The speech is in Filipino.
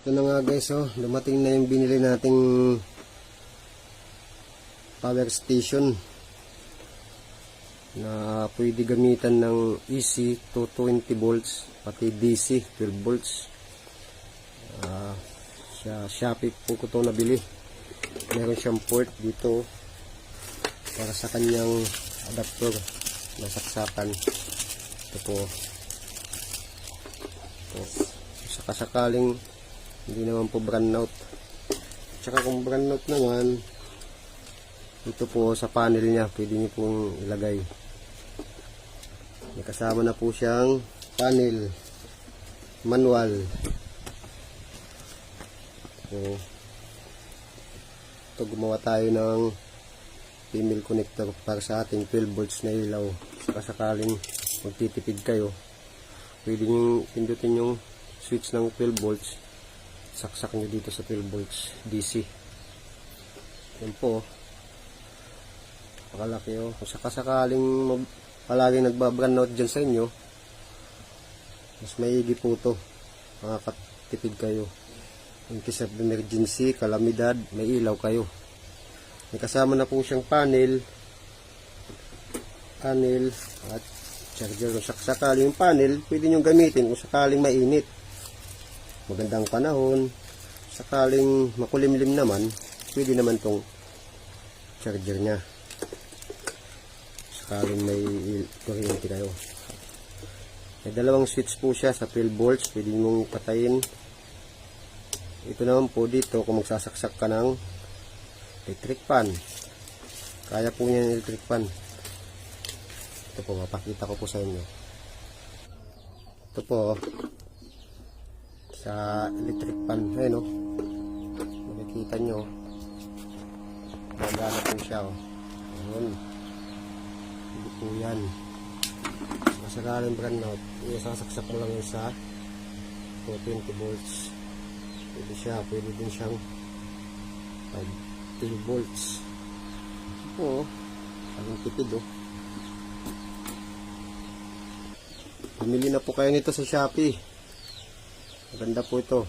Ito na nga guys, oh, dumating na yung binili nating power station na pwede gamitan ng AC 220 volts pati DC 12 volts. Sa Shopee po ko ito nabili. Meron siyang port dito para sa kanyang adapter na saksakan. Ito po. Sakasakaling hindi naman po brownout. Tsaka kung brownout naman, ito po sa panel niya pwede niyo pong ilagay. May kasama na po siyang panel manual. Ito gumawa tayo ng female connector para sa ating 12 volts na ilaw. Sakasakaling magtitipid kayo, pwede niyo pindutin yung switch ng 12 volts, saksak nyo dito sa 12 volts DC. Yan po, pakalaki oh. Kung sakasakaling palagi nagbabrownout dyan sa inyo, mas maigi po to, makakatipid kayo in case of emergency, kalamidad, may ilaw kayo. May kasama na po siyang panel at charger. Kung sakaling yung panel pwede nyo gamitin kung sakaling mainit, magandang panahon, sakaling makulimlim naman, pwede naman tong charger nya sakaling may kuryente kayo. May dalawang switch po siya sa 12 volts, pwede mong patayin. Ito naman po dito kung magsasaksak ka ng electric fan, kaya po niya yung electric fan. Ito po, mapakita ko po sa inyo. Ito po sa electric fan, ayun o, makikita nyo magana po siya o. Ayun, hindi po yan masakaling brownout, sasaksak mo lang yun sa 220 volts. Pwede siya, pwede din siyang 5 volts. Ito po o, ang tipid o. Bumili na po kayo nito sa Shopee. Maganda po ito.